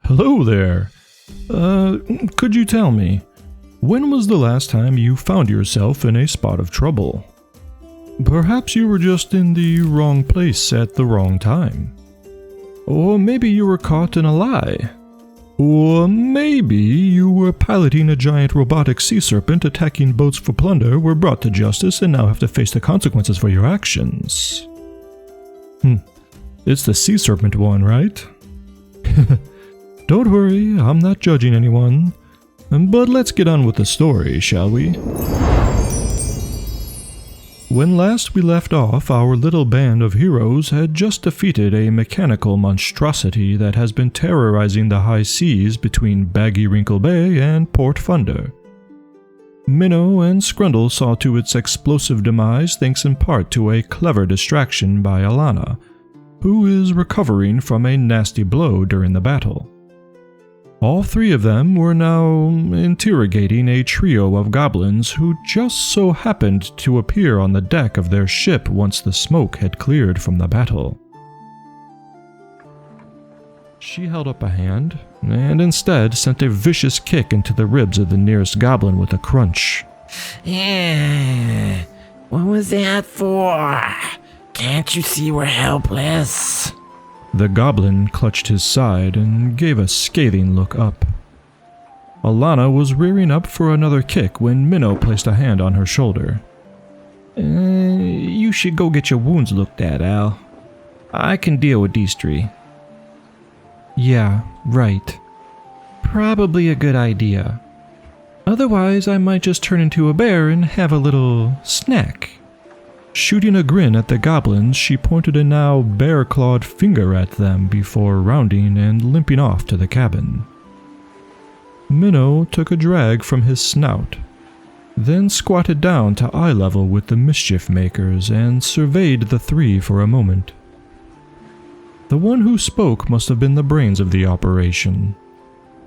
Hello there. Could you tell me, when was the last time you found yourself in a spot of trouble? Perhaps you were just in the wrong place at the wrong time. Or maybe you were caught in a lie. Or maybe you were piloting a giant robotic sea serpent attacking boats for plunder, were brought to justice, and now have to face the consequences for your actions. It's the sea serpent one, right? Don't worry, I'm not judging anyone. But let's get on with the story, shall we? When last we left off, our little band of heroes had just defeated a mechanical monstrosity that has been terrorizing the high seas between Baggy Wrinkle Bay and Port Thunder. Minnow and Scrundle saw to its explosive demise thanks in part to a clever distraction by Alana, who is recovering from a nasty blow during the battle. All three of them were now interrogating a trio of goblins who just so happened to appear on the deck of their ship once the smoke had cleared from the battle. She held up a hand, and instead sent a vicious kick into the ribs of the nearest goblin with a crunch. What was that for? Can't you see we're helpless? The goblin clutched his side and gave a scathing look up. Alana was rearing up for another kick when Minnow placed a hand on her shoulder. You should go get your wounds looked at, Al. I can deal with these three. Yeah, right. Probably a good idea. Otherwise, I might just turn into a bear and have a little snack. Shooting a grin at the goblins, she pointed a now bear-clawed finger at them before rounding and limping off to the cabin. Minnow took a drag from his snout, then squatted down to eye level with the mischief makers and surveyed the three for a moment. The one who spoke must have been the brains of the operation.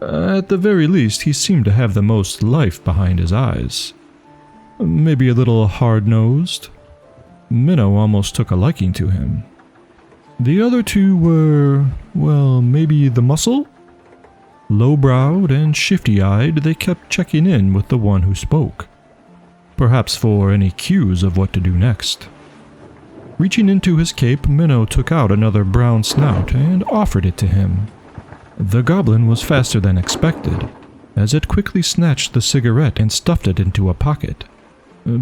At the very least, he seemed to have the most life behind his eyes. Maybe a little hard-nosed. Minnow almost took a liking to him. The other two were, well, maybe the muscle? Low-browed and shifty-eyed, they kept checking in with the one who spoke, perhaps for any cues of what to do next. Reaching into his cape, Minnow took out another brown snout and offered it to him. The goblin was faster than expected, as it quickly snatched the cigarette and stuffed it into a pocket,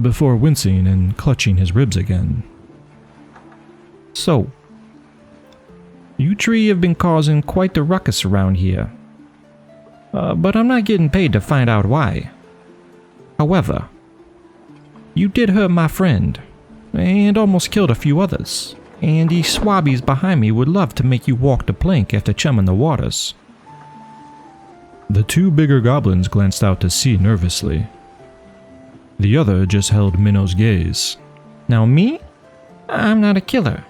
before wincing and clutching his ribs again. So, you three have been causing quite the ruckus around here. But I'm not getting paid to find out why. However, you did hurt my friend, and almost killed a few others, and these swabbies behind me would love to make you walk the plank after chumming the waters. The two bigger goblins glanced out to sea nervously. The other just held Minnow's gaze. Now me? I'm not a killer.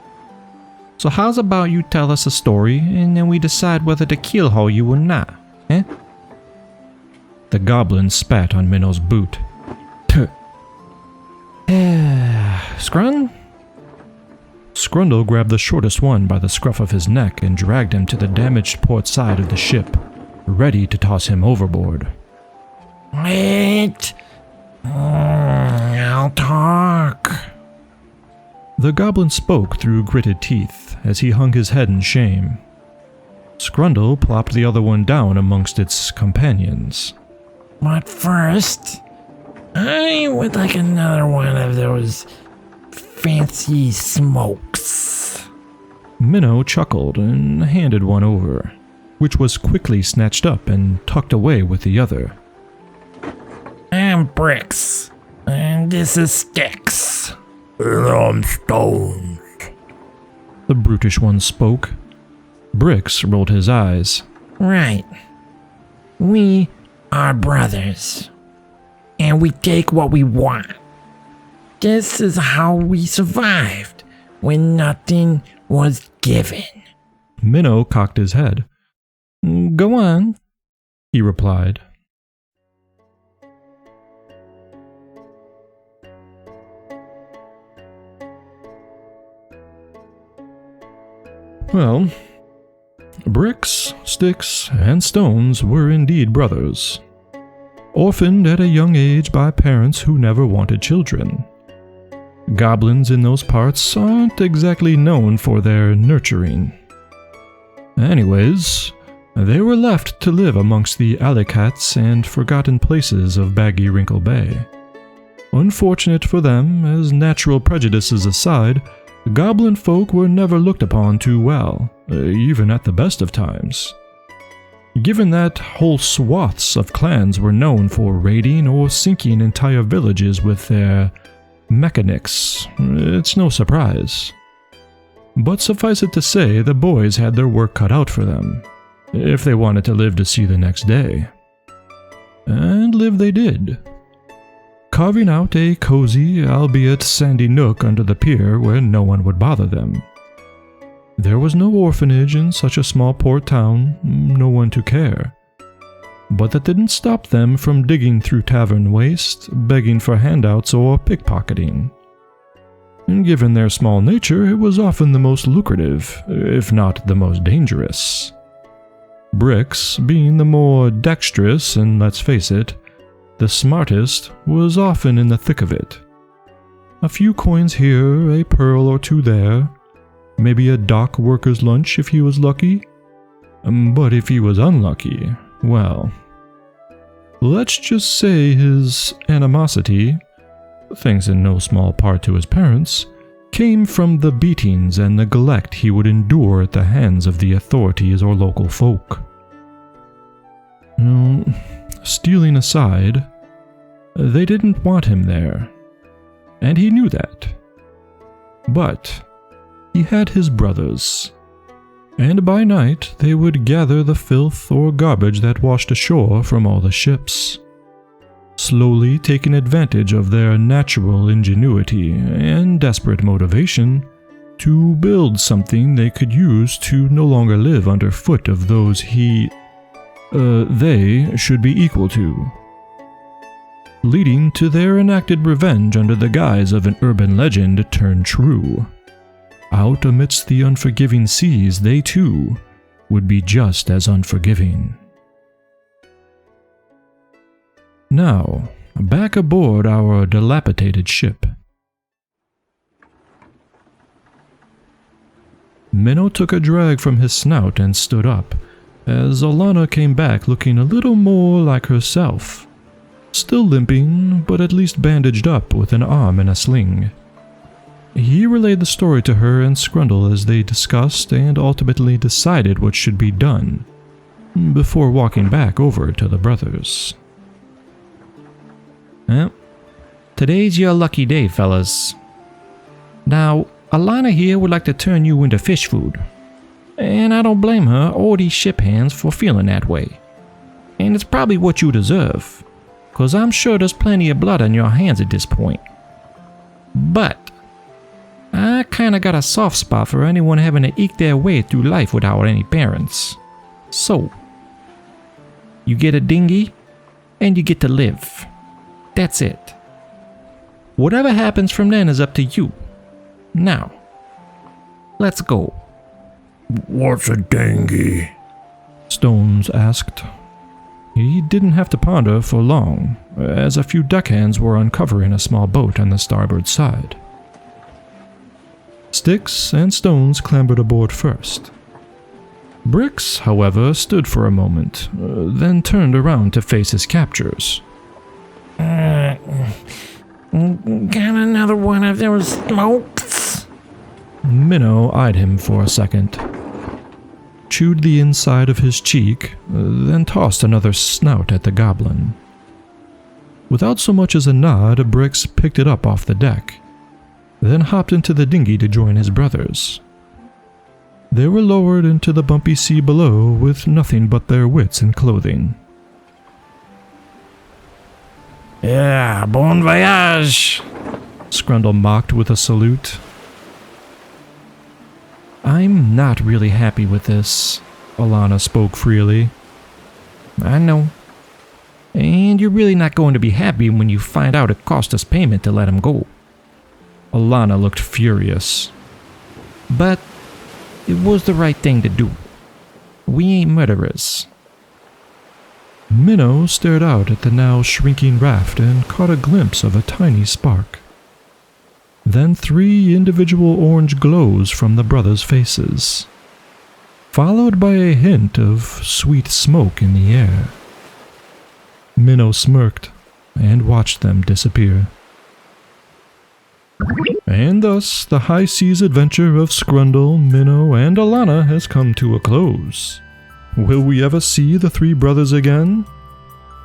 So how's about you tell us a story and then we decide whether to keelhaul you or not, eh? The goblin spat on Minnow's boot. Scrun? Scrundle grabbed the shortest one by the scruff of his neck and dragged him to the damaged port side of the ship, ready to toss him overboard. Wait! I'll talk. The goblin spoke through gritted teeth as he hung his head in shame. Scrundle plopped the other one down amongst its companions. But first, I would like another one of those fancy smokes. Minnow chuckled and handed one over, which was quickly snatched up and tucked away with the other. I'm Bricks, and this is Sticks. And I'm Stones. The brutish one spoke. Bricks rolled his eyes. Right. We are brothers, and we take what we want. This is how we survived when nothing was given. Minnow cocked his head. Go on, he replied. Well, Bricks, Sticks, and Stones were indeed brothers, orphaned at a young age by parents who never wanted children. Goblins in those parts aren't exactly known for their nurturing. Anyways, they were left to live amongst the alley cats and forgotten places of Baggy Wrinkle Bay. Unfortunate for them, as natural prejudices aside, goblin folk were never looked upon too well, even at the best of times. Given that whole swaths of clans were known for raiding or sinking entire villages with their mechanics, it's no surprise. But suffice it to say, the boys had their work cut out for them, if they wanted to live to see the next day. And live they did, carving out a cozy, albeit sandy nook under the pier where no one would bother them. There was no orphanage in such a small port town, no one to care. But that didn't stop them from digging through tavern waste, begging for handouts, or pickpocketing. And given their small nature, it was often the most lucrative, if not the most dangerous. Bricks, being the more dexterous and, let's face it, the smartest, was often in the thick of it. A few coins here, a pearl or two there, maybe a dock worker's lunch if he was lucky. But if he was unlucky, well, let's just say his animosity, thanks in no small part to his parents, came from the beatings and neglect he would endure at the hands of the authorities or local folk. Stealing aside, they didn't want him there, and he knew that. But he had his brothers, and by night they would gather the filth or garbage that washed ashore from all the ships, slowly taking advantage of their natural ingenuity and desperate motivation to build something they could use to no longer live under foot of those they should be equal to, leading to their enacted revenge under the guise of an urban legend turned true. Out amidst the unforgiving seas, they too would be just as unforgiving. Now, back aboard our dilapidated ship. Minnow took a drag from his snout and stood up, as Alana came back looking a little more like herself, still limping, but at least bandaged up with an arm in a sling. He relayed the story to her and Scrundle as they discussed and ultimately decided what should be done, before walking back over to the brothers. Well, today's your lucky day, fellas. Now, Alana here would like to turn you into fish food, and I don't blame her or these ship hands for feeling that way. And it's probably what you deserve, 'cause I'm sure there's plenty of blood on your hands at this point. But I kinda got a soft spot for anyone having to eke their way through life without any parents. So, you get a dinghy, and you get to live. That's it. Whatever happens from then is up to you. Now, let's go. What's a dinghy? Stones asked. He didn't have to ponder for long, as a few deckhands were uncovering a small boat on the starboard side. Sticks and Stones clambered aboard first. Bricks, however, stood for a moment, then turned around to face his captors. Got another one of those smokes? Minnow eyed him for a second, chewed the inside of his cheek, then tossed another snout at the goblin. Without so much as a nod, Bricks picked it up off the deck, then hopped into the dinghy to join his brothers. They were lowered into the bumpy sea below with nothing but their wits and clothing. Yeah, bon voyage! Scrundle mocked with a salute. I'm not really happy with this, Alana spoke freely. I know. And you're really not going to be happy when you find out it cost us payment to let him go. Alana looked furious. But it was the right thing to do. We ain't murderers. Minnow stared out at the now shrinking raft and caught a glimpse of a tiny spark. Then 3 individual orange glows from the brothers' faces, followed by a hint of sweet smoke in the air. Minnow smirked and watched them disappear. And thus, the high seas adventure of Scrundle, Minnow, and Alana has come to a close. Will we ever see the 3 brothers again?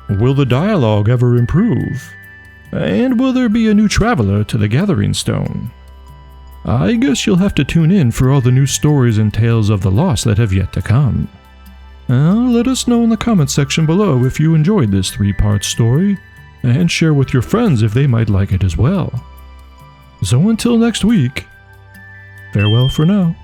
Will the dialogue ever improve? And will there be a new traveler to the Gathering Stone? I guess you'll have to tune in for all the new stories and tales of the lost that have yet to come. Let us know in the comments section below if you enjoyed this 3-part story, and share with your friends if they might like it as well. So until next week, farewell for now.